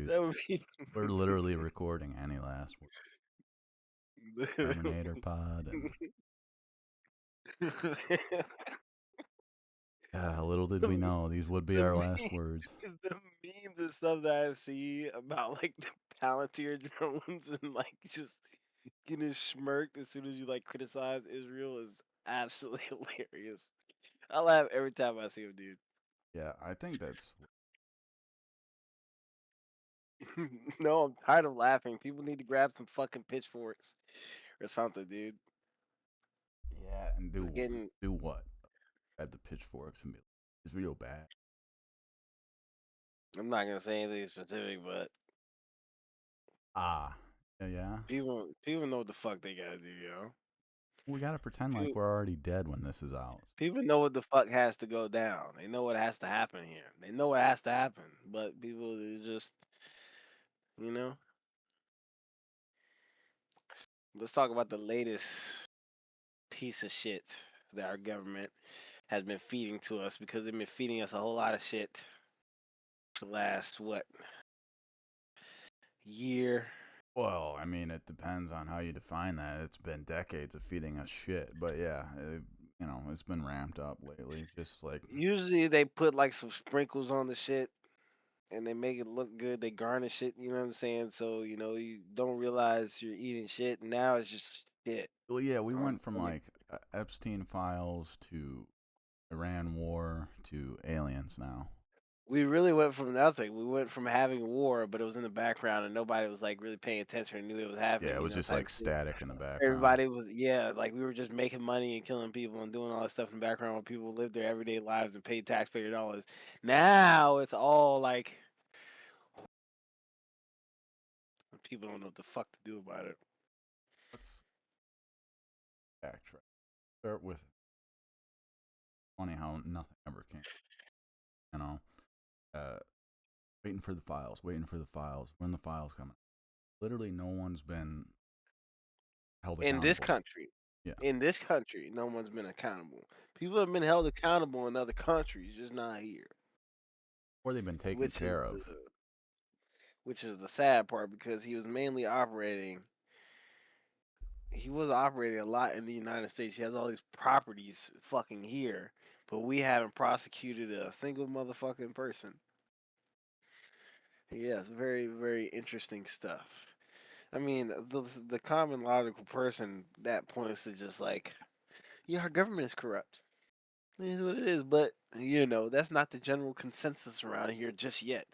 dude. That would be We're literally recording any last word. Terminator pod, and little did the, we me- know these would be the, our last me- words. the memes and stuff that I see about like the Palantir drones and like just getting smirked as soon as you like criticize Israel is absolutely hilarious. I laugh every time I see him, dude. Yeah, I think that's No, I'm tired of laughing. People need to grab some fucking pitchforks or something, dude. yeah, and It's getting. do what? Grab the pitchforks and be like, it's real bad. I'm not gonna say anything specific, but Ah, yeah, yeah. people know what the fuck they gotta do, yo. We gotta pretend like People we're already dead when this is out. people know what the fuck has to go down. They know what has to happen here. They know what has to happen, but people they just, you know. Let's talk about the latest piece of shit that our government has been feeding to us because they've been feeding us a whole lot of shit for the last what year. Well, I mean, it depends on how you define that. It's been decades of feeding us shit, but yeah, it's been ramped up lately. Just like, Usually they put like some sprinkles on the shit and they make it look good. They garnish it, you know what I'm saying? So, you don't realize you're eating shit. And now it's just shit. well, yeah, we Um, went from I mean, like Epstein files to Iran war to aliens now. we really went from nothing. We went from having war, but it was in the background and nobody was like really paying attention and knew it was Yeah, happening, it was just type like of shit. static in the background. Everybody was, yeah, like we were just making money and killing people and doing all that stuff in the background while people lived their everyday lives and paid taxpayer dollars. Now it's all like people don't know what the fuck to do about it. Let's backtrack. Start with funny how nothing ever came. You know, uh, waiting for the files. When the files coming? Literally, no one's been held In this accountable. country, Yeah, no one's been accountable. People have been held accountable in other countries, just not here, or they've been taken which is care the of. sad part because he was mainly operating. He was operating a lot in the United States. He has all these properties fucking here, but we haven't prosecuted a single motherfucking person. Yes, very very interesting stuff. I mean, the common logical person that points to just like, yeah, our government is corrupt. It is what it is, but that's not the general consensus around here just yet.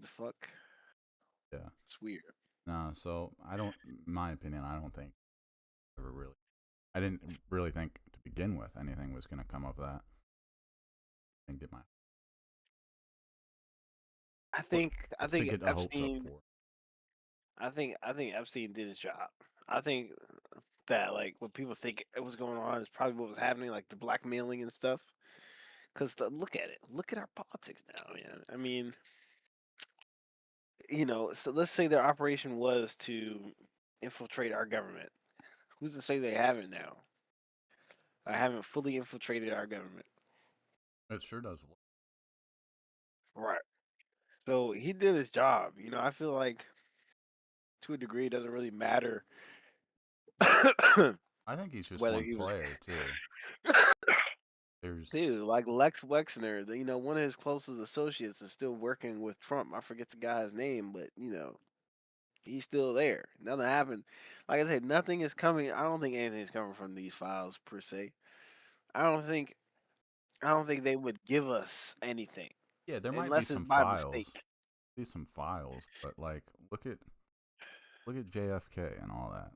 The fuck? Yeah. It's weird. No, so I don't. In my opinion, I don't think ever really. I didn't really think to begin with anything was going to come of that. And get my what I what's to think get the hopes up Epstein for. I think Epstein did his job. I think that like what people think it was going on is probably what was happening, like the blackmailing and stuff. Cause look at it. Look at our politics now, man. I mean, so let's say their operation was to infiltrate our government. Who's to say they haven't now? I haven't fully infiltrated our government. It sure does. Right. So he did his job. I feel like to a degree it doesn't really matter I think he's just whether one he was player too. There's dude, like Lex Wexner, one of his closest associates is still working with Trump. I forget the guy's name, but he's still there. Nothing happened. Like I said, nothing is coming. I don't think anything's coming from these files per se. I don't think I don't think they would give us anything yeah, there might be unless it's some by files, mistake. but like look at JFK and all that.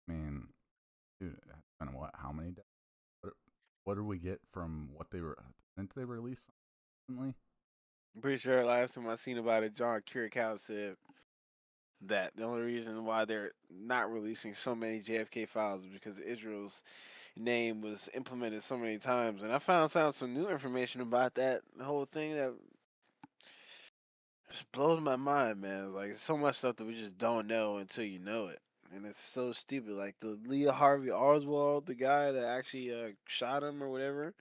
I mean, dude, it's been what? How many? What, what did we get from what they were? Didn't they release recently? I'm pretty sure last time I seen about it, John Kirikow said that the only reason why they're not releasing so many JFK files is because Israel's name was implemented so many times. And I found out some new information about that whole thing that just blows my mind, man. Like so much stuff that we just don't know until you know it. And it's so stupid. Like the Leah Harvey Oswald, the guy that actually shot him or whatever.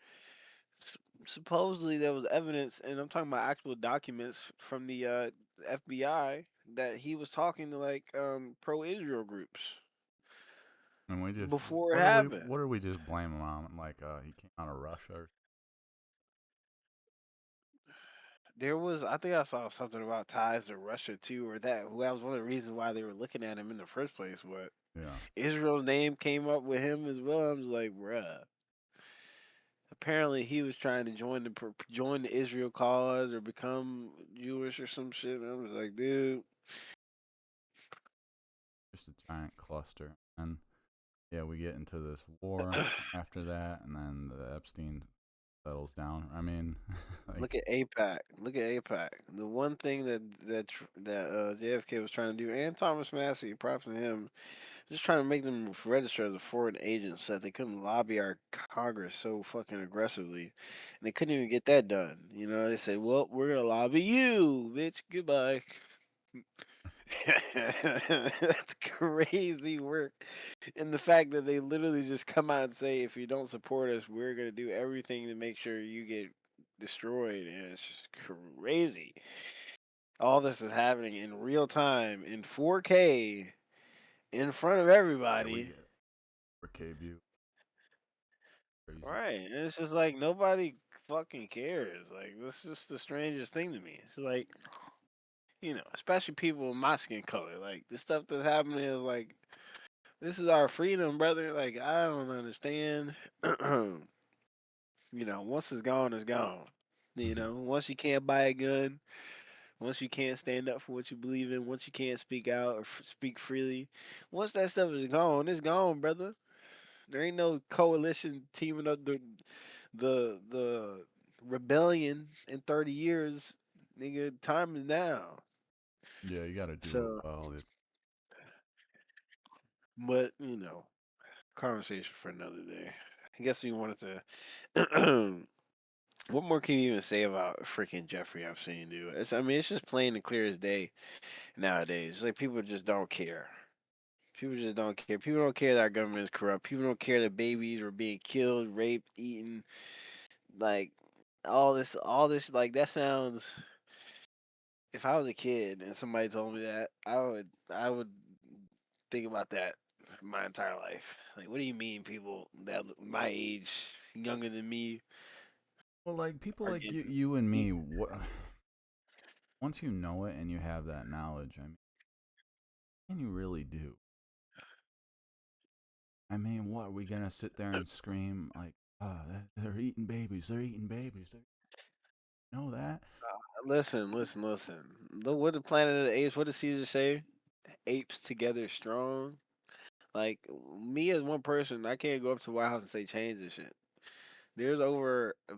supposedly there was evidence, and I'm talking about actual documents from the FBI that he was talking to like pro-Israel groups And we just before it happened. what are we just blaming him on? Like he came out of Russia. There was, I think I saw something about ties to Russia too, or that was one of the reasons why they were looking at him in the first place. But Yeah, Israel's name came up with him as well. I'm just like, bruh. Apparently, he was trying to join the Israel cause or become Jewish or some shit. And I was like, dude, just a giant cluster. And yeah, we get into this war after that, and then the Epstein settles down. I mean, look like, at APAC. Look at APAC. The one thing that JFK was trying to do, and Thomas Massey, props to him, just trying to make them register as a foreign agent so that they couldn't lobby our Congress so fucking aggressively, and they couldn't even get that done. You know, they said, "Well, we're gonna lobby you, bitch. Goodbye." That's crazy work. And the fact that they literally just come out and say, if you don't support us, we're going to do everything to make sure you get destroyed. And it's just crazy. All this is happening in real time in 4K in front of yeah, we everybody. get it. For K View, crazy. Right. And it's just like nobody fucking cares. Like, that's just the strangest thing to me. It's like, especially people with my skin color. Like, the stuff that's happening is like, this is our freedom, brother. Like, I don't understand. Once it's gone, it's gone. Once you can't buy a gun, once you can't stand up for what you believe in, once you can't speak out or speak freely, once that stuff is gone, it's gone, brother. There ain't no coalition teaming up the rebellion in 30 years. Nigga, time is now. Yeah, you got to do it So, well. but, conversation for another day. I guess we wanted to. What more can you even say about freaking Jeffrey Epstein, dude? I mean, it's just plain and clear as day nowadays. It's like people just don't care. People just don't care. People don't care that our government is corrupt. People don't care that babies are being killed, raped, eaten. Like all this. Like that sounds. If I was a kid and somebody told me that, I would think about that my entire life. Like, what do you mean, people that my age, younger than me, Well, like people are like getting you and me, eaten? once you know it and you have that knowledge, I mean, and you really do. I mean, what are we gonna sit there and scream like, "Ah, they're eating babies, they're eating babies"? Know that? Listen, listen, listen. Look, what the Planet of the Apes? What did Caesar say? Apes together strong. Like me as one person, I can't go up to the White House and say change this shit. There's over a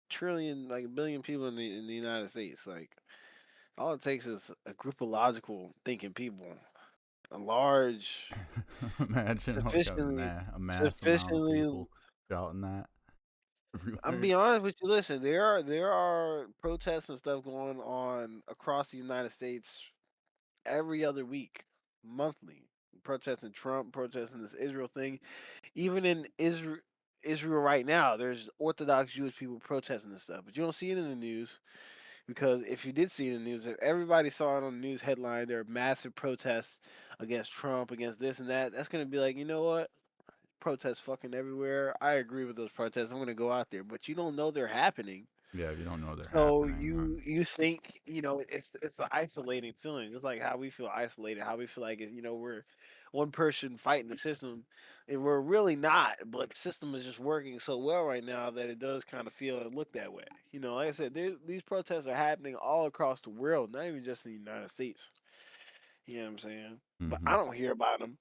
trillion, like a billion people in the United States. Like all it takes is a group of logical thinking people, a large, Imagine like sufficiently, a mass amount of sufficiently. people shouting that I'm everywhere. be honest with you. Listen, there are protests and stuff going on across the United States every other week, monthly. Protesting Trump, protesting this Israel thing. Even in Israel right now, there's Orthodox Jewish people protesting this stuff, but you don't see it in the news because if you did see it in the news, if everybody saw it on the news headline, there are massive protests against Trump, against this and that. That's gonna be like, you know what? Protests fucking everywhere. I agree with those protests. I'm gonna go out there, but you don't know they're happening. Yeah, if you don't know they're So happening, you think it's an isolating feeling, just like how we feel isolated, how we feel like we're one person fighting the system, and we're really not. But the system is just working so well right now that it does kind of feel and look that way. Like I said, these protests are happening all across the world, not even just in the United States. You know what I'm saying? But mm-hmm. I don't hear about them.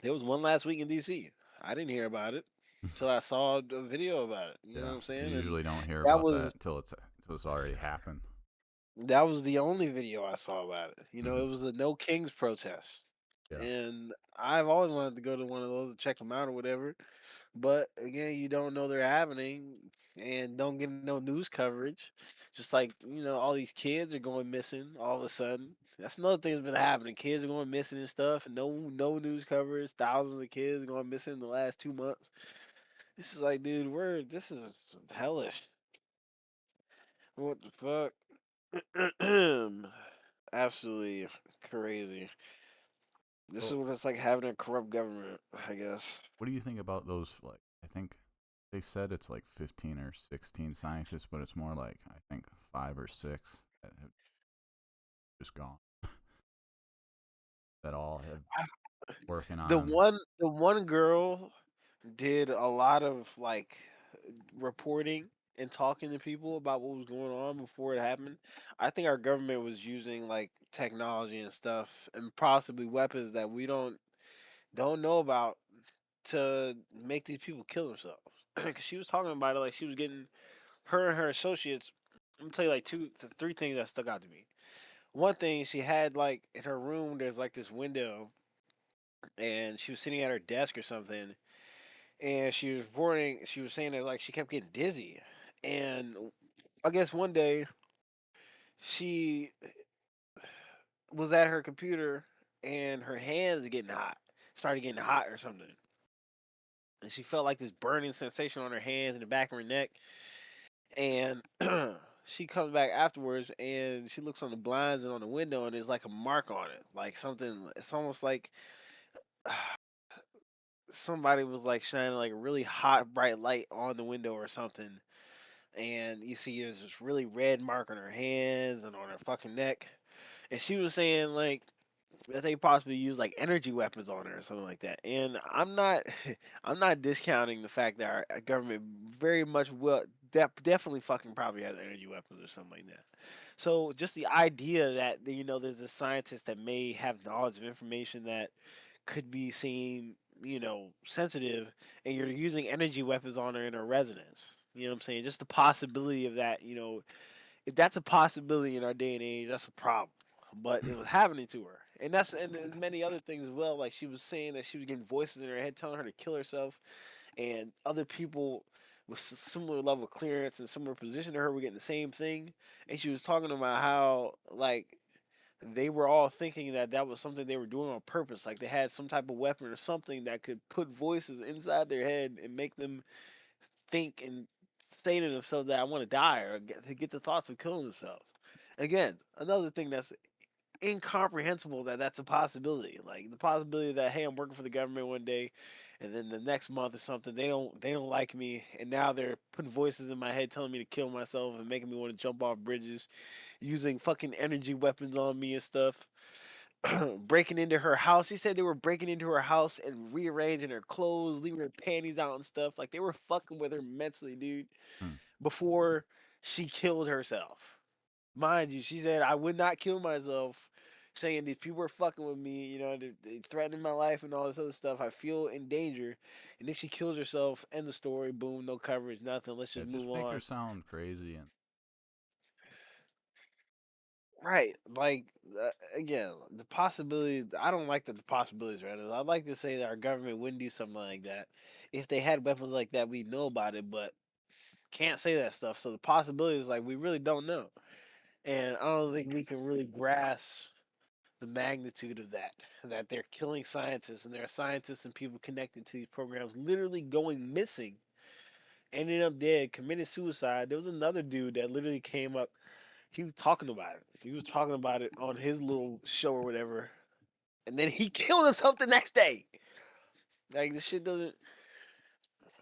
There was one last week in D.C. I didn't hear about it till I saw a video about it. You know what Yeah, I'm you saying? And usually don't hear that about was that until it's already happened. That was the only video I saw about it. Hmm. It was a No Kings protest. Yeah. And I've always wanted to go to one of those and check them out or whatever. But again, you don't know they're happening and don't get no news coverage. Just like, all these kids are going missing all of a sudden. That's another thing that's been happening. Kids are going missing and stuff, and no news coverage. Thousands of kids going missing in the last 2 months. This is like, dude, this is hellish. What the fuck? Absolutely crazy. This is So, what it's like having a corrupt government, I guess. what do you think about those? Like, I think they said it's like 15 or 16 scientists, but it's more like I think 5 or 6 that have just gone. That all have working on. The one girl did a lot of like reporting and talking to people about what was going on before it happened. I think our government was using like technology and stuff and possibly weapons that we don't know about to make these people kill themselves. Cause she was talking about it like she was getting her and her associates. I'm gonna tell you like three things that stuck out to me. One thing she had like in her room, there's like this window, and she was sitting at her desk or something, and she was reporting. She was saying that like she kept getting dizzy, and I guess one day she was at her computer and her hands getting hot, started getting hot or something, and she felt like this burning sensation on her hands and the back of her neck, and she comes back afterwards and she looks on the blinds and on the window and there's like a mark on it, like something. It's almost like somebody was like shining like a really hot bright light on the window or something, and you see there's this really red mark on her hands and on her fucking neck. And she was saying like that they possibly use like energy weapons on her or something like that. And I'm not, I'm not discounting the fact that our government very much will definitely fucking probably has energy weapons or something like that. So just the idea that there's a scientist that may have knowledge of information that could be seen, sensitive, and you're using energy weapons on her in her residence. You know what I'm saying? Just the possibility of that, if that's a possibility in our day and age, that's a problem. But it was happening to her, and there's many other things as well. Like she was saying that she was getting voices in her head telling her to kill herself, and other people with similar level of clearance and similar position to her were getting the same thing. And she was talking about how like they were all thinking that that was something they were doing on purpose, like they had some type of weapon or something that could put voices inside their head and make them think and say to themselves that I want to die or get the thoughts of killing themselves. Again, another thing that's incomprehensible that that's a possibility. Like the possibility that hey, I'm working for the government one day, and then the next month or something they don't like me, and now they're putting voices in my head telling me to kill myself and making me want to jump off bridges, using fucking energy weapons on me and stuff. Breaking into her house. She said they were breaking into her house and rearranging her clothes, leaving her panties out and stuff. Like they were fucking with her mentally, dude, Hmm. before she killed herself. Mind you, she said, I would not kill myself, saying these people are fucking with me, they threatening my life and all this other stuff. I feel in danger. And then she kills herself. End the story. Boom, no coverage, nothing. Let's Yeah, just just move make her on. sound crazy and Right. Like, again, the possibility, I don't like that the possibilities are endless. I'd like to say that our government wouldn't do something like that. If they had weapons like that, we'd know about it, but can't say that stuff. So the possibilities, like, we really don't know. And I don't think we can really grasp the magnitude of that they're killing scientists and there are scientists and people connected to these programs literally going missing, ending up dead, committed suicide. There was another dude that literally came up. He was talking about it. He was talking about it on his little show or whatever, and then he killed himself the next day. Like this shit doesn't.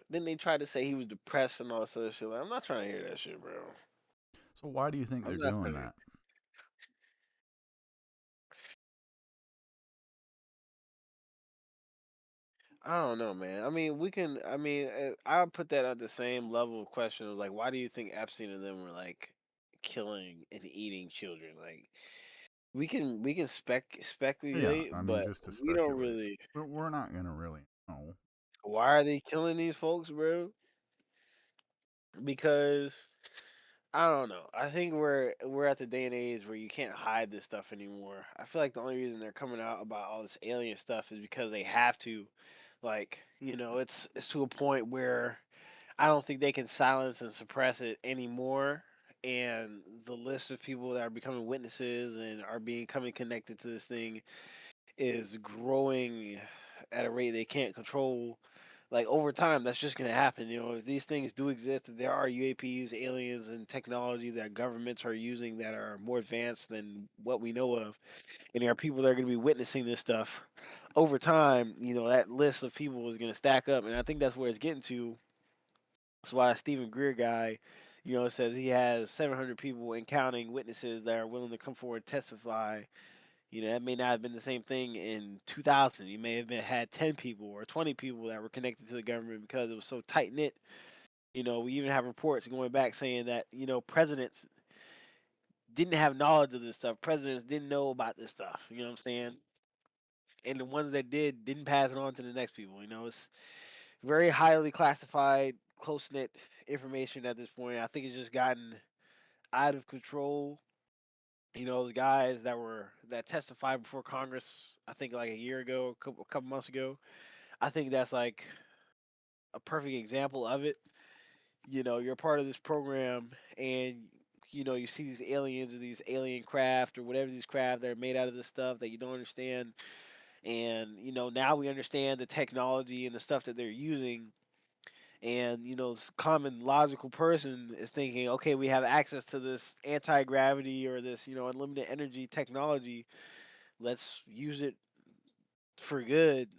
Then they tried to say he was depressed and all this other shit. Like, I'm not trying to hear that shit, bro. so why do you think I'm they're not doing trying to. that? I don't know, man. I mean, we can. I mean, I put that at the same level of question of like, why do you think Epstein and them were like killing and eating children? Like, we can Yeah, speculate, I mean, but just to we don't speculate. really. We're not gonna really know. Why are they killing these folks, bro? Because I don't know. I think we're at the day and age where you can't hide this stuff anymore. I feel like the only reason they're coming out about all this alien stuff is because they have to. Like, it's to a point where I don't think they can silence and suppress it anymore. And the list of people that are becoming witnesses and are becoming connected to this thing is growing at a rate they can't control. like over time, that's just gonna happen. You know, if these things do exist, if there are UAPs, aliens, and technology that governments are using that are more advanced than what we know of, and there are people that are gonna be witnessing this stuff over time. You know, that list of people is gonna stack up, and I think that's where it's getting to. That's why Stephen Greer guy, you know, says he has 700 people and counting witnesses that are willing to come forward and testify. You know, that may not have been the same thing in 2000. You may have had 10 people or 20 people that were connected to the government because it was so tight knit. You know, we even have reports going back saying that, you know, presidents didn't have knowledge of this stuff. Presidents didn't know about this stuff. You know what I'm saying? And the ones that did didn't pass it on to the next people. You know, it's very highly classified, close knit information at this point. I think it's just gotten out of control. You know, those guys that testified before Congress, I think like a year ago, a couple months ago. I think that's like a perfect example of it. You know, you're part of this program, and you know you see these aliens or these alien craft or whatever these craft that are made out of this stuff that you don't understand. And you know now we understand the technology and the stuff that they're using. And you know, this common logical person is thinking, okay, we have access to this anti gravity or this unlimited energy technology. Let's use it for good,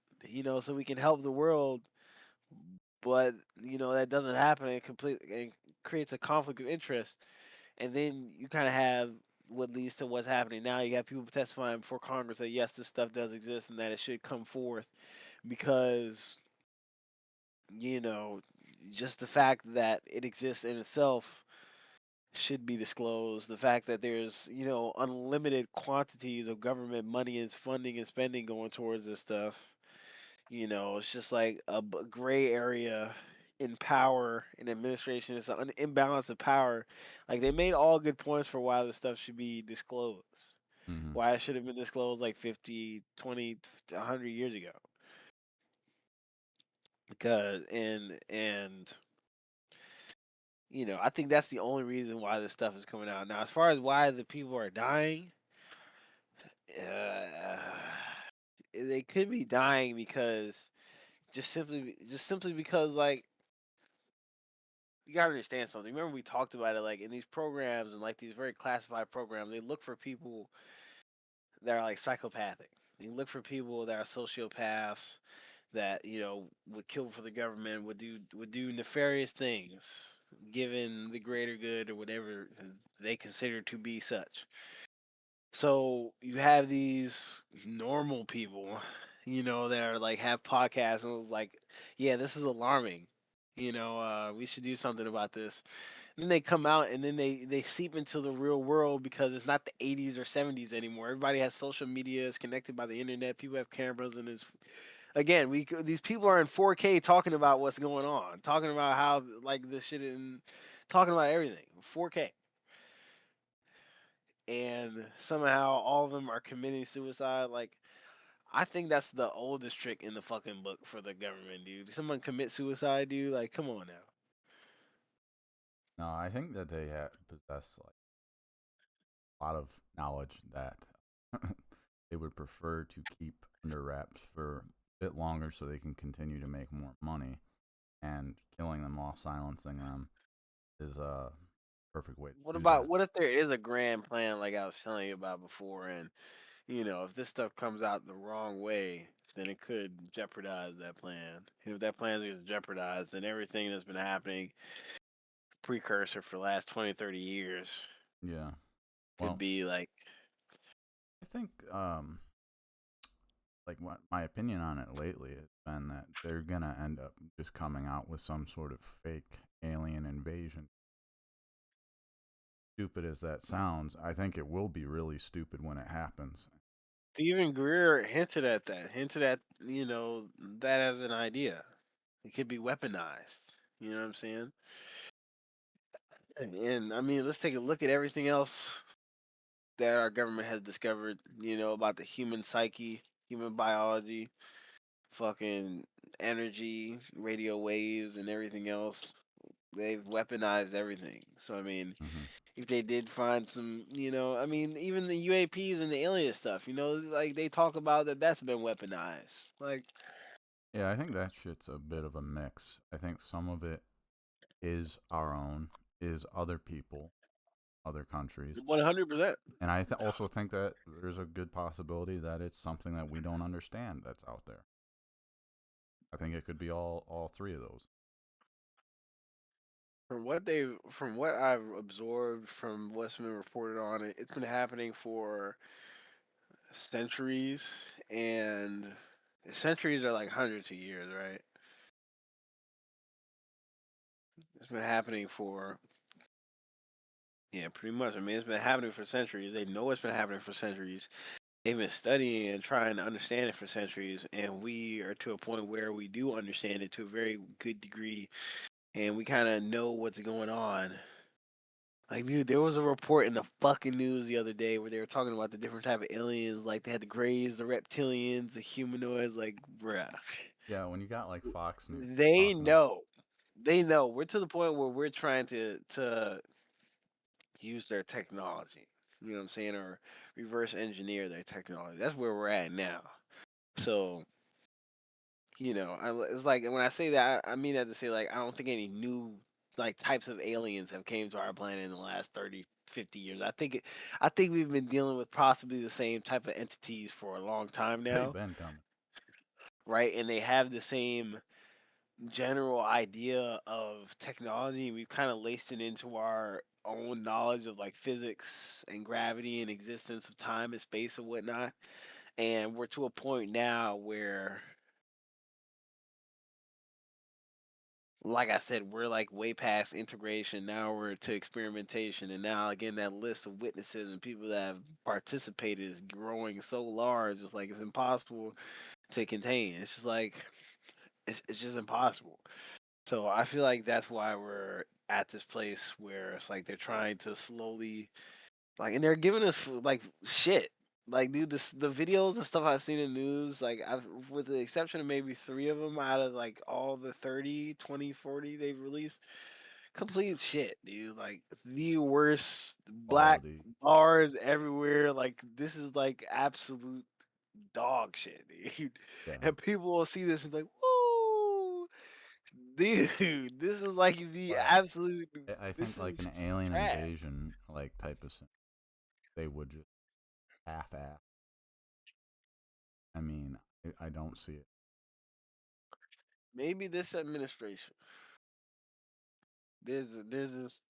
so we can help the world. But that doesn't happen. It completely creates a conflict of interest, and then you kind of have what leads to what's happening now. You have people testifying before Congress that yes, this stuff does exist and that it should come forth because you know just the fact that it exists in itself should be disclosed. The fact that there's unlimited quantities of government money and funding and spending going towards this stuff. It's just like a gray area in power in administration. It's an imbalance of power. Like they made all good points for why this stuff should be disclosed. Hmm. Why it should have been disclosed like 50, 20, 100 years ago. Because I think that's the only reason why this stuff is coming out. Now, as far as why the people are dying, uh, they could be dying because just simply because like you gotta understand something. Remember we talked about it like in these programs and like these very classified programs, they look for people that are like psychopathic. They look for people that are sociopaths that would kill for the government, would do nefarious things, given the greater good or whatever they consider to be such. So you have these normal people, that are like have podcasts and was like, yeah, this is alarming. We should do something about this. And then they come out and then they seep into the real world because it's not the 80s or 70s anymore. Everybody has social media, is connected by the internet. People have cameras and it's again, these people are in 4K talking about what's going on, talking about how like this shit and talking about everything 4K, and somehow all of them are committing suicide. Like I think that's the oldest trick in the fucking book for the government, dude. Someone commit suicide, dude. Like, come on now. No, I think that they possess like a lot of knowledge that they would prefer to keep under wraps for a bit longer so they can continue to make more money. And killing them while silencing them is a perfect way What to do about that. what if there is a grand plan like I was telling you about before, and if this stuff comes out the wrong way, then it could jeopardize that plan. If that plan is jeopardized, then everything that's been happening precursor for the last 20, 30 years Yeah. could Well, be like, I think like what my opinion on it lately has been that they're gonna end up just coming out with some sort of fake alien invasion. Stupid as that sounds, I think it will be really stupid when it happens. Stephen Greer hinted at that, hinted at, that as an idea. It could be weaponized. You know what I'm saying? And I mean, let's take a look at everything else that our government has discovered, about the human psyche, human biology, fucking energy, radio waves, and everything else. They've weaponized everything. So, I mean, Hmm. if they did find some, I mean, even the UAPs and the alien stuff, like they talk about that that's been weaponized. Like, Yeah, I think that shit's a bit of a mix. I think some of it is our own, is other people, other countries. 100%. And I also think that there's a good possibility that it's something that we don't understand that's out there. I think it could be all three of those. From what I've absorbed from what's been reported on it, it's been happening for centuries, and centuries are like hundreds of years, right? It's been happening for, yeah, pretty much. I mean, it's been happening for centuries. They know it's been happening for centuries. They've been studying and trying to understand it for centuries, and we are to a point where we do understand it to a very good degree, and we kind of know what's going on. Like, dude, there was a report in the fucking news the other day where they were talking about the different type of aliens. Like, they had the greys, the reptilians, the humanoids. Like, bruh, Yeah, when you got like Fox News they talking about, know. They know. We're to the point where we're trying to use their technology. You know what I'm saying? Or reverse engineer their technology. That's where we're at now. So, it's like when I say that, I mean that to say like I don't think any new like types of aliens have came to our planet in the last 30, 50 years. I think we've been dealing with possibly the same type of entities for a long time they've now, been coming. right? And they have the same general idea of technology. We've kind of laced it into our own knowledge of like physics and gravity and existence of time and space and whatnot. And we're to a point now where, like I said, we're like way past integration. Now we're to experimentation, and now again that list of witnesses and people that have participated is growing so large. It's like it's impossible to contain. It's just like it's just impossible. So I feel like that's why we're at this place where it's like they're trying to slowly like, and they're giving us like shit. Like, dude, the videos and stuff I've seen in news, like, with the exception of maybe three of them out of like all the 30, 20, 40 they've released, complete shit, dude. Like, the worst black Quality. bars everywhere. Like, this is like absolute dog shit, dude. Yeah. And people will see this and be like, whoa, dude, this is like the But absolute, I think this like is an alien trash. invasion like type of they would just half-ass. I mean, I don't see it. Maybe this administration. There's this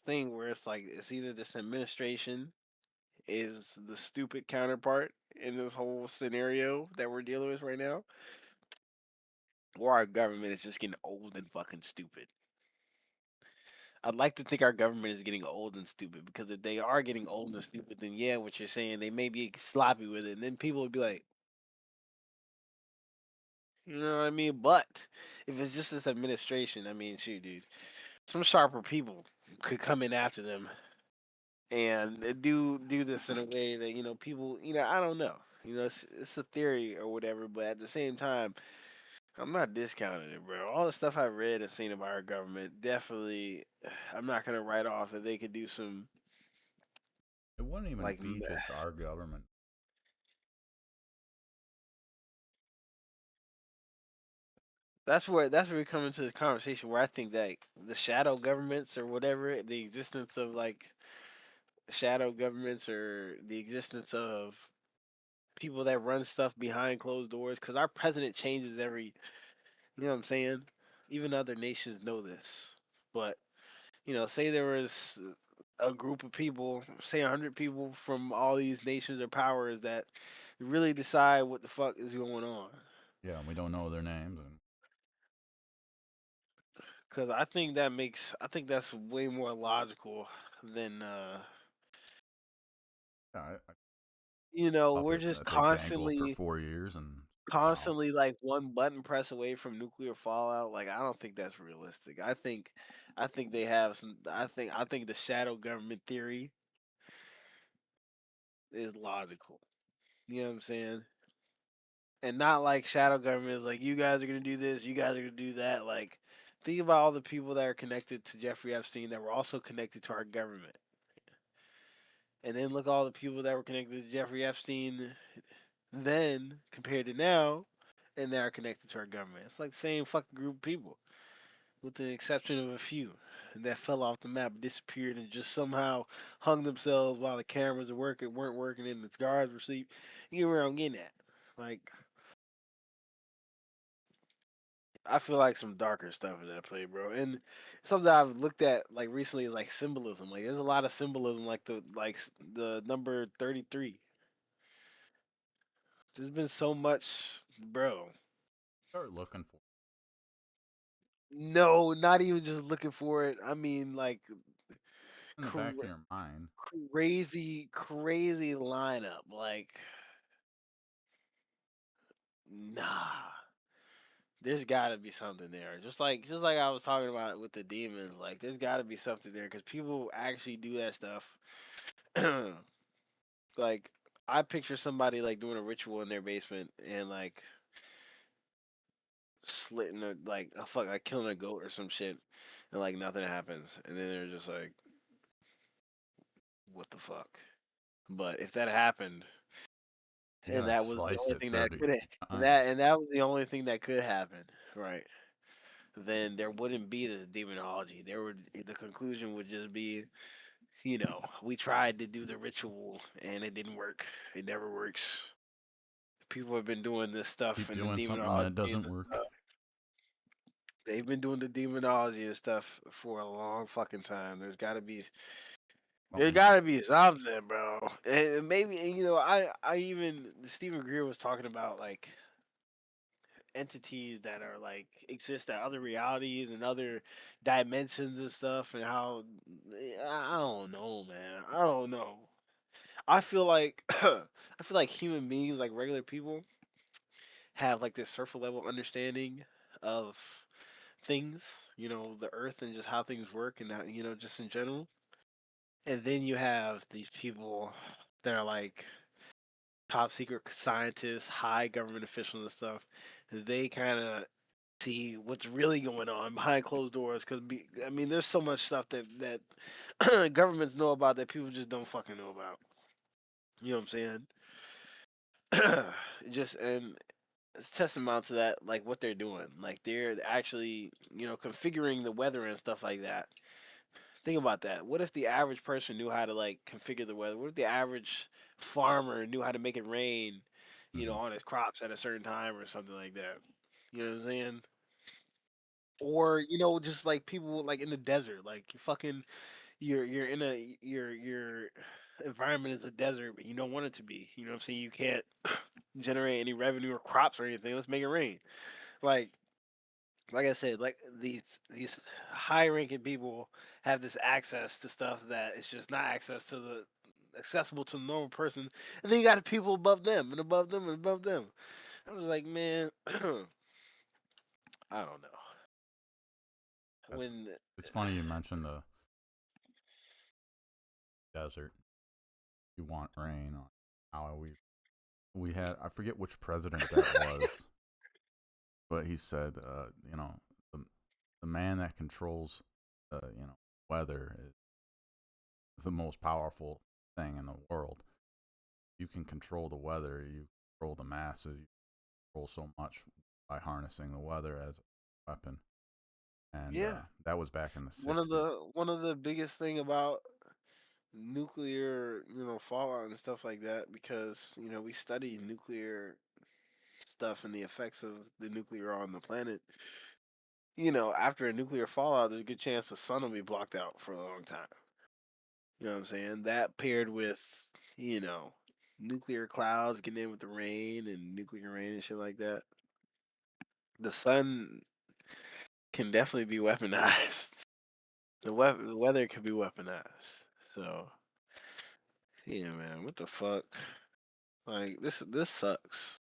thing where it's like it's either this administration is the stupid counterpart in this whole scenario that we're dealing with right now, or our government is just getting old and fucking stupid. I'd like to think our government is getting old and stupid because if they are getting old and stupid, then yeah, what you're saying, they may be sloppy with it, and then people would be like, you know what I mean? But if it's just this administration, I mean, shoot, dude, some sharper people could come in after them and do this in a way that people I don't know, it's a theory or whatever, but at the same time I'm not discounting it, bro. All the stuff I read and seen about our government, definitely I'm not gonna write off that they could do some It wouldn't even like be just our government. that's where we come into the conversation where I think that the shadow governments or whatever, the existence of like shadow governments or the existence of people that run stuff behind closed doors, because our president changes every. You know what I'm saying? Even other nations know this. But, say there was a group of people, say 100 people from all these nations or powers that really decide what the fuck is going on. Yeah, and we don't know their names, and Because I think that's way more logical than, yeah, we're puppet just that they dangle for constantly, 4 years, and wow, constantly like one button press away from nuclear fallout. Like, I don't think that's realistic. I think they have some. I think the shadow government theory is logical. You know what I'm saying? And not like shadow government is like you guys are gonna do this, you guys are gonna do that. Like, think about all the people that are connected to Jeffrey Epstein that were also connected to our government, and then look at all the people that were connected to Jeffrey Epstein then compared to now, and they are connected to our government. It's like the same fucking group of people, with the exception of a few that fell off the map, disappeared, and just somehow hung themselves while the cameras weren't working and the guards were asleep. You get where I'm getting at? Like, I feel like some darker stuff in that play, bro. And something I've looked at like recently is like symbolism. Like, there's a lot of symbolism, like the number 33. There's been so much, bro. Start looking for No, not even just looking for it. I mean, like, it in the back of your mind. crazy lineup. Like, nah, there's got to be something there. Just like I was talking about with the demons. Like, there's got to be something there because people actually do that stuff. Like, I picture somebody like doing a ritual in their basement and like slitting a like a fuck like killing a goat or some shit, and like nothing happens, and then they're just like, what the fuck? But if that happened, You and gotta that was the slice only it thing that 30 could, times. and that was the only thing that could happen, right? Then there wouldn't be this demonology. There would the conclusion would just be, we tried to do the ritual and it didn't work. It never works. People have been doing this stuff Keep and the doing something demonology that and doesn't the work. stuff. They've been doing the demonology and stuff for a long fucking time. There Something gotta be something, bro. And maybe, and I even Stephen Greer was talking about like entities that are like exist at other realities and other dimensions and stuff, and how I don't know, man. I don't know. I feel like I feel like human beings, like regular people, have like this surface level understanding of things, the earth and just how things work and how, just in general. And then you have these people that are like top secret scientists, high government officials and stuff. They kind of see what's really going on behind closed doors because I mean, there's so much stuff that governments know about that people just don't fucking know about. You know what I'm saying? Just and it's testament to that, like what they're doing. Like they're actually, configuring the weather and stuff like that. Think about that. What if the average person knew how to like configure the weather? What if the average farmer knew how to make it rain, hmm on his crops at a certain time or something like that? You know what I'm saying? Or just like people like in the desert, like you fucking you're in a your environment is a desert, but you don't want it to be. You know what I'm saying? You can't generate any revenue or crops or anything. Let's make it rain. Like like I said, like these high ranking people have this access to stuff that is just not accessible to the normal person. And then you got the people above them and above them and above them. I was like, man, I don't know. That's When it's funny you mentioned the desert. You want rain on how we had I forget which president that was, but he said the the man that controls weather is the most powerful thing in the world. You can control the weather, you control the masses, you control so much by harnessing the weather as a weapon. And yeah, that was back in the 60s. one of the biggest thing about nuclear, fallout and stuff like that, because we study nuclear stuff and the effects of the nuclear on the planet. After a nuclear fallout, there's a good chance the sun will be blocked out for a long time. You know what I'm saying? That paired with, nuclear clouds getting in with the rain and nuclear rain and shit like that. The sun can definitely be weaponized. The weather can be weaponized. So, yeah, man, what the fuck? Like this sucks.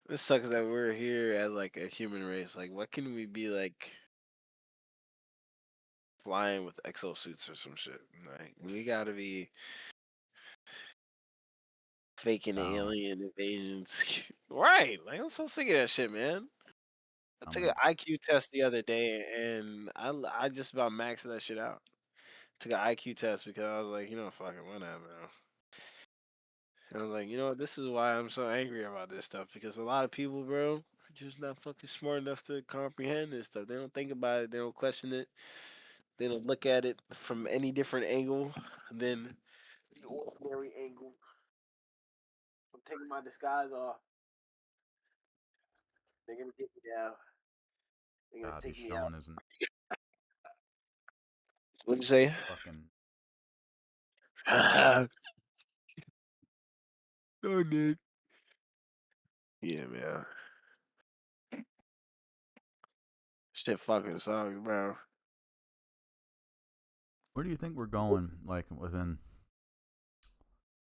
This sucks that we're here as like a human race. Like, what can we be like flying with exosuits or some shit? Like, we gotta be faking the Down. alien invasions. Right. Like, I'm so sick of that shit, man. I I took an mean, IQ test the other day and I just about maxed that shit out. Took an IQ test because I was like, fuck it, whatever. And I was like, you know what? This is why I'm so angry about this stuff because a lot of people, bro, are just not fucking smart enough to comprehend this stuff. They don't think about it. They don't question it. They don't look at it from any different angle than the ordinary angle. I'm taking my disguise off. They're gonna get me down. They're gonna God, he's take me out. showing his What'd you say? fucking. Oh, Nick. Yeah, man. Shit fucking sucks, bro. Where do you think we're going? Like within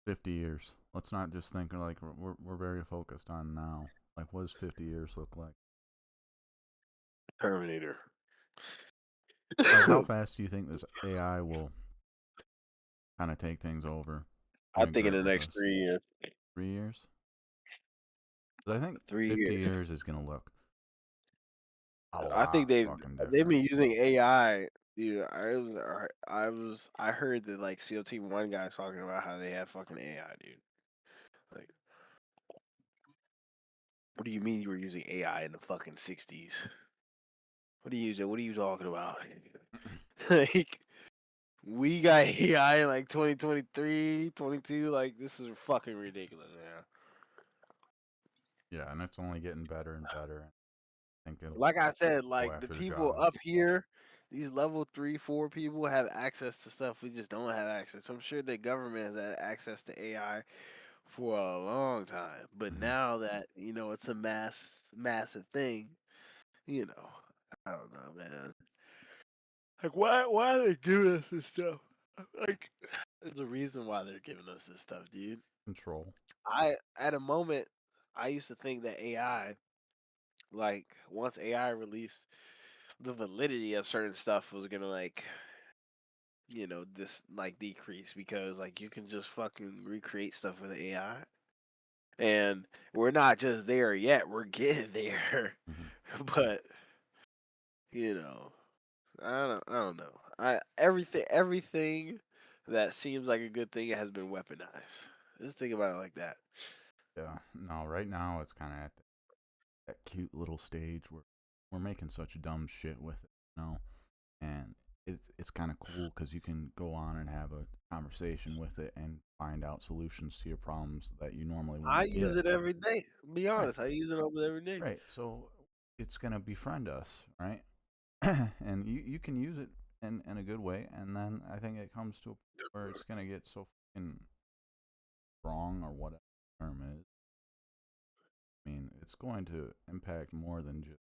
50 years. Let's not just think like we're very focused on now. Like, what does 50 years look like? Terminator. Like, how fast do you think this AI will kind of take things over, I be a think in grip the with next us? 3 years. 3 years? 'Cause I think 50 3 years. years is gonna look a I think lot fucking they've different. been using AI. Dude, I heard that like COT one guy talking about how they have fucking AI, dude. Like, what do you mean you were using AI in the fucking 60s? What are you talking about? Like, we got AI in like 2023, 22. Like, this is fucking ridiculous, man. Yeah, and it's only getting better and better. I think it'll Like I said, go like the after the people jobs. up here, these level 3, 4 people have access to stuff we just don't have access. I'm sure the government has had access to AI for a long time, but Hmm. now that it's a massive thing, you know, I don't know, man. Like, why are they giving us this stuff? Like, there's a reason why they're giving us this stuff, dude. Control. I at a moment, I used to think that AI, like once AI released, the validity of certain stuff was gonna like decrease because like you can just fucking recreate stuff with AI. And we're not just there yet, we're getting there. Hmm. But, you know, I don't know. I everything that seems like a good thing has been weaponized. Just think about it like that. Yeah. No, right now it's kind of at that cute little stage where we're making such dumb shit with it, and it's kind of cool because you can go on and have a conversation with it and find out solutions to your problems that you normally I wouldn't use get. it every day. Be Right, honest, I use it almost every day. right. So it's gonna befriend us, right? And you can use it in a good way, and then I think it comes to a point where it's gonna get so fucking strong or whatever the term is. I mean, it's going to impact more than just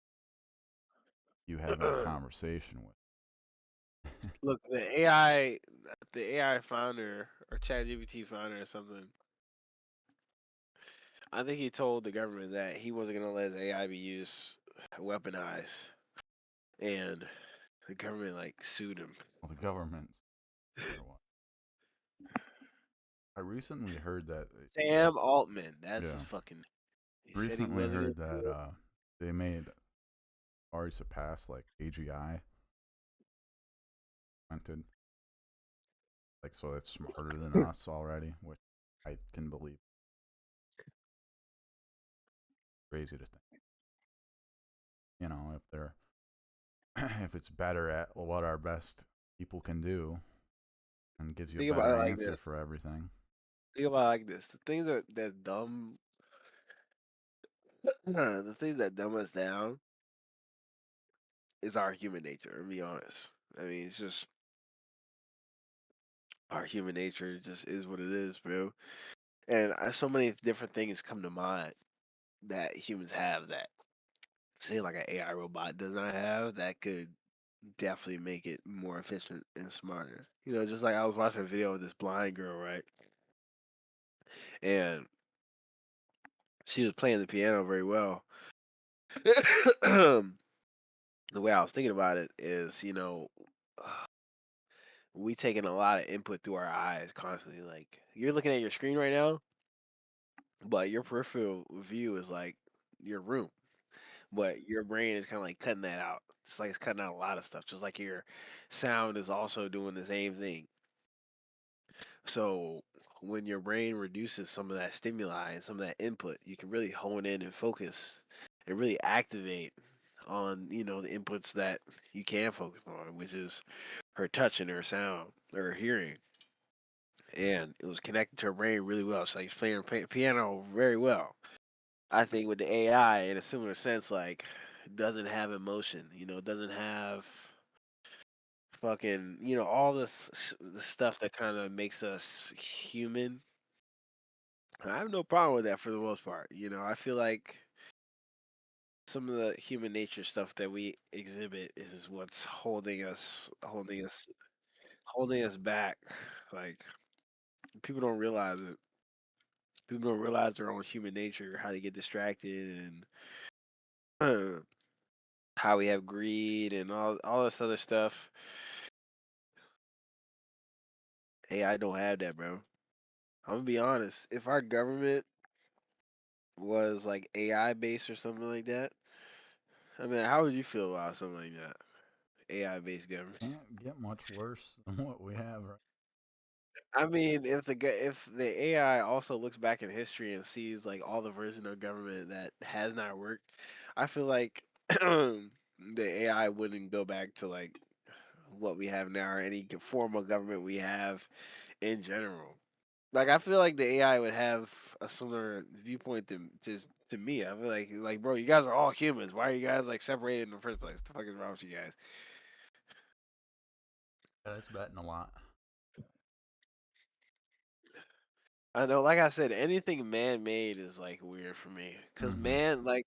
you having a conversation with. Look, the AI founder or ChatGPT founder or something. I think he told the government that he wasn't gonna let his AI be used, weaponized, and the government like sued him. Well, the government's or what? I recently heard that. Sam Altman, that's his Yeah, fucking. He said he recently wasn't gonna heard that do it. they made already surpassed like AGI invented, like so it's smarter than us already, which I can believe. Crazy to think. If they're if it's better at what our best people can do and gives you a Think about better it like answer this. for everything. Think about it like this. The things that's dumb. The things that dumb us down is our human nature. To be honest, I mean, it's just our human nature. Just is what it is, bro. And so many different things come to mind that humans have that say like an AI robot does not have that could definitely make it more efficient and smarter. Just like I was watching a video of this blind girl, right? And she was playing the piano very well. The way I was thinking about it is, we taking a lot of input through our eyes constantly. Like you're looking at your screen right now, but your peripheral view is like your room. But your brain is kind of like cutting that out. Just like it's cutting out a lot of stuff. Just like your sound is also doing the same thing. So when your brain reduces some of that stimuli and some of that input, you can really hone in and focus and really activate on, the inputs that you can focus on, which is her touch and her sound or her hearing. And it was connected to her brain really well. So he's playing piano very well. I think with the AI, in a similar sense, like, it doesn't have emotion. It doesn't have fucking, all the stuff that kind of makes us human. I have no problem with that for the most part. I feel like some of the human nature stuff that we exhibit is what's holding us back. Like, people don't realize it. People don't realize their own human nature, how they get distracted, and how we have greed and all this other stuff. AI don't have that, bro. I'm gonna be honest. If our government was like AI based or something like that, I mean, how would you feel about something like that? AI based government. Can't get much worse than what we have right. I mean, if the AI also looks back in history and sees like all the version of government that has not worked, I feel like the AI wouldn't go back to like what we have now or any form of government we have in general. Like, I feel like the AI would have a similar viewpoint to me. I feel like, bro, you guys are all humans. Why are you guys like separated in the first place? The fuck is wrong with you guys? Yeah, that's betting a lot. I know, like I said, anything man made is like weird for me. Cause Mm-hmm. man, like,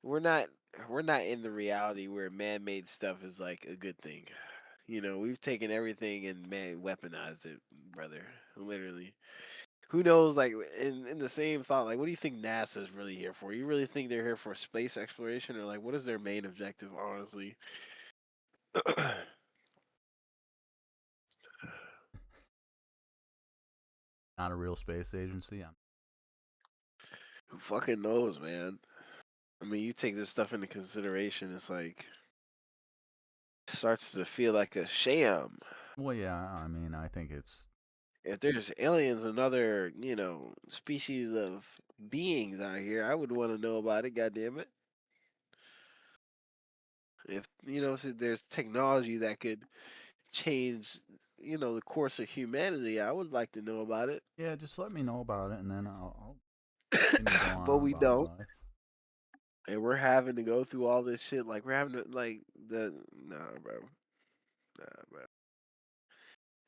we're not we're not in the reality where man made stuff is like a good thing. We've taken everything and man weaponized it, brother. Literally. Who knows? Like, in the same thought, like, what do you think NASA is really here for? You really think they're here for space exploration, or like, what is their main objective? Honestly, Not a real space agency. who fucking knows, man? I mean, you take this stuff into consideration, it's like starts to feel like a sham. Well, yeah. I mean, I think it's. If there's aliens and other, species of beings out here, I would want to know about it. God damn it! If there's technology that could change, the course of humanity, I would like to know about it. Yeah, just let me know about it, and then I'll continue going But on we about my don't, life. and we're having to go through all this shit. Like, we're having to like the nah, bro, nah, bro.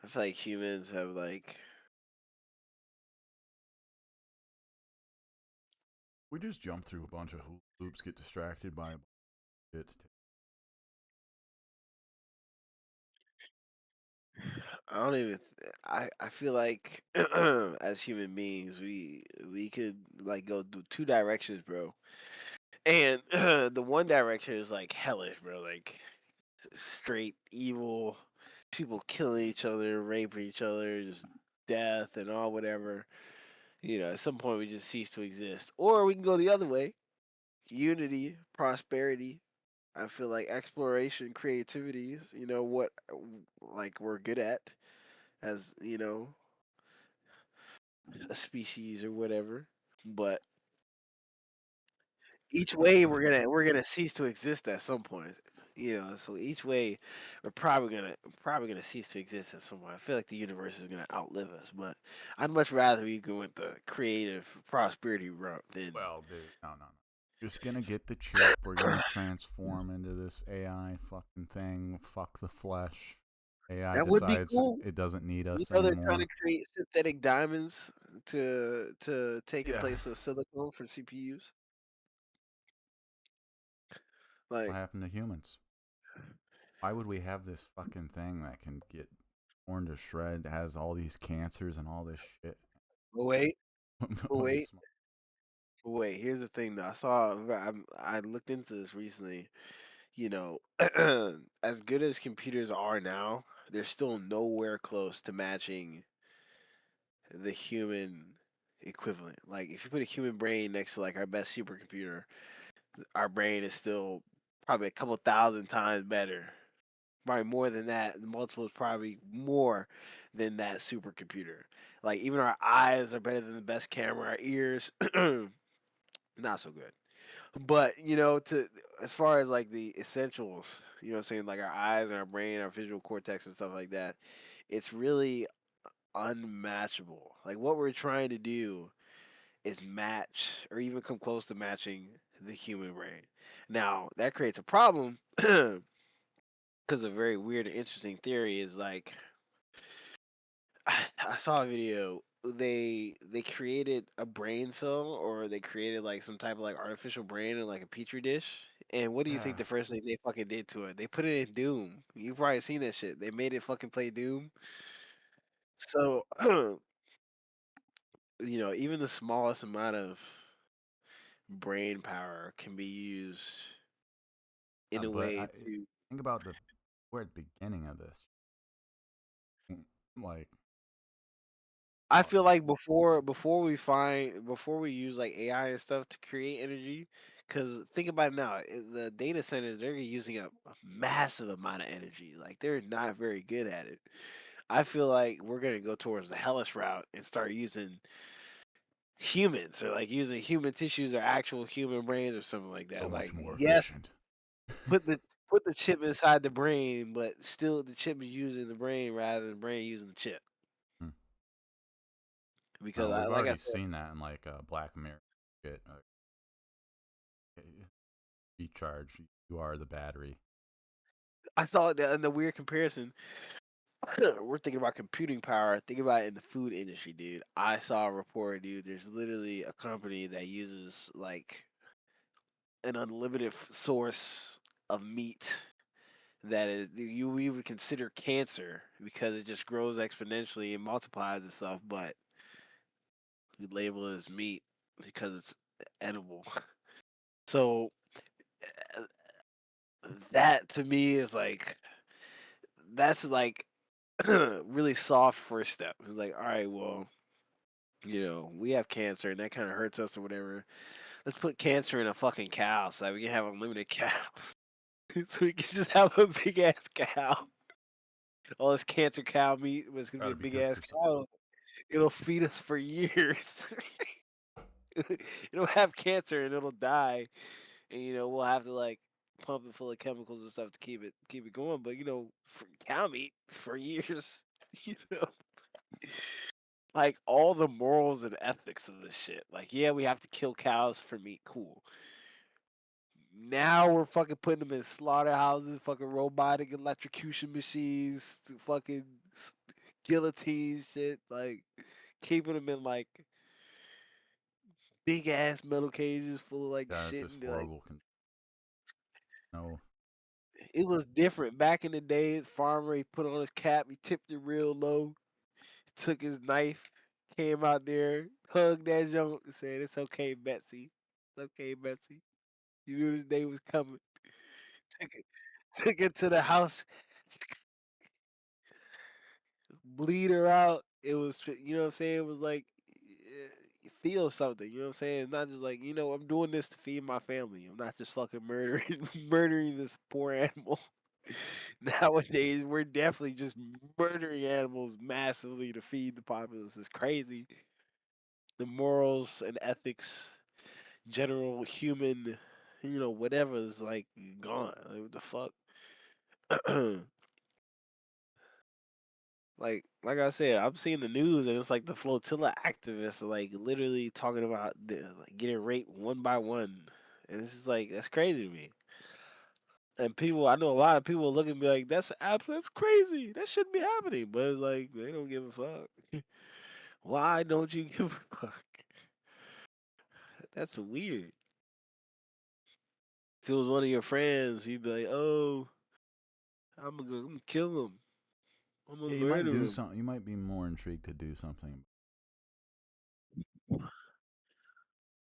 I feel like humans have like We just jump through a bunch of hoops, get distracted by it. I don't even. I feel like as human beings, we could like go do two directions, bro. And the one direction is like hellish, bro. Like straight evil, people killing each other, raping each other, just death and all whatever. At some point we just cease to exist. Or we can go the other way, unity, prosperity. I feel like exploration, creativity is, what like we're good at as, a species or whatever. But each way we're gonna cease to exist at some point. So each way we're probably gonna cease to exist at some point. I feel like the universe is gonna outlive us, but I'd much rather we go with the creative prosperity route than Well, dude, no, no, no. Just gonna get the chip. We're gonna transform into this AI fucking thing. Fuck the flesh. AI that would be decides cool. it doesn't need You us know they're trying to anymore. create synthetic diamonds to take in Yeah. place of silicone for CPUs. What Like, happened to humans? Why would we have this fucking thing that can get torn to shred, has all these cancers and all this shit? but wait, but When we wait, smoke. but wait. Here's the thing, though. I looked into this recently. You know, as good as computers are now, they're still nowhere close to matching the human equivalent. Like, if you put a human brain next to like our best supercomputer, our brain is still probably a couple thousand times better. Probably more than that. The multiple is probably more than that supercomputer. Like even our eyes are better than the best camera. Our ears, not so good. But to as far as like the essentials, what I'm saying, like our eyes and our brain, our visual cortex and stuff like that, it's really unmatchable. Like what we're trying to do is match or even come close to matching the human brain. Now that creates a problem because a very weird and interesting theory is like I saw a video. They created a brain cell, or they created like some type of like artificial brain in like a petri dish. And what do you think Yeah, the first thing they fucking did to it? They put it in Doom. You've probably seen that shit. They made it fucking play Doom. So even the smallest amount of brain power can be used in a but way I to. think about we're at the beginning of this. Like, I oh, feel like before we use like AI and stuff to create energy, because think about it now, the data centers they're using up a massive amount of energy. Like they're not very good at it. I feel like we're gonna go towards the hellish route and start using humans, or like using human tissues or actual human brains or something like so that. much Like more yes, efficient. put the put the chip inside the brain, but still the chip is using the brain rather than the brain using the chip. Hmm. Because No, I we've like I already said. seen that in like Black Mirror. Shit, recharge. You are the battery. I saw that in the weird comparison. We're thinking about computing power. Think about it in the food industry, dude. I saw a report, dude. There's literally a company that uses like an unlimited source of meat that is we would consider cancer because it just grows exponentially and multiplies itself, but we label it as meat because it's edible. So uh, that to me is like that's like really soft first step. It's like, all right, well, we have cancer and that kind of hurts us or whatever. Let's put cancer in a fucking cow so that we can have unlimited cows. So we can just have a big ass cow. All this cancer cow meat, but it's gonna Got be to a be big good ass for some. cow. It'll feed us for years. It'll have cancer and it'll die, and we'll have to like pump it full of chemicals and stuff to keep it going. But for cow meat for years, you know. Like all the morals and ethics of this shit. Like, yeah, we have to kill cows for meat. Cool. Now we're fucking putting them in slaughterhouses, fucking robotic electrocution machines, to fucking guillotines, shit. Like keeping them in like big ass metal cages full of like Yeah, it's shit, just and like horrible. No, it was different back in the day. The farmer he put on his cap, he tipped it real low, took his knife, came out there, hugged that junk, and said, "It's okay, Betsy. It's okay, Betsy. You knew this day was coming." Took it, took it to the house, bleed her out. It was, what I'm saying? It was like, you feel something. You know what I'm saying? It's not just like, I'm doing this to feed my family. I'm not just fucking murdering, murdering this poor animal. Nowadays, we're definitely just murdering animals massively to feed the populace. It's crazy. The morals and ethics, general human, whatever is like gone. Like, what the fuck? like I said, I'm seeing the news and it's like the flotilla activists are like literally talking about like getting raped one by one, and this is like that's crazy to me. And I know a lot of people look at me like that's crazy. That shouldn't be happening, but it's like they don't give a fuck. Why don't you give a fuck? That's weird. If it was one of your friends, you'd be like, "Oh, I'm gonna kill him. I'm gonna yeah, you might murder do him." something. You might be more intrigued to do something.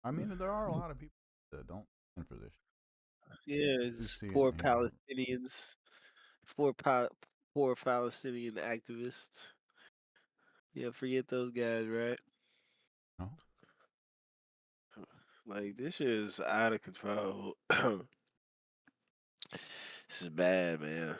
I mean, there are a lot of people that don't stand for this. Yeah, You it's see it, poor you know. Palestinians, poor Palestinian activists. Yeah, forget those guys, right? No, Like this shit is out of control. This is bad, man.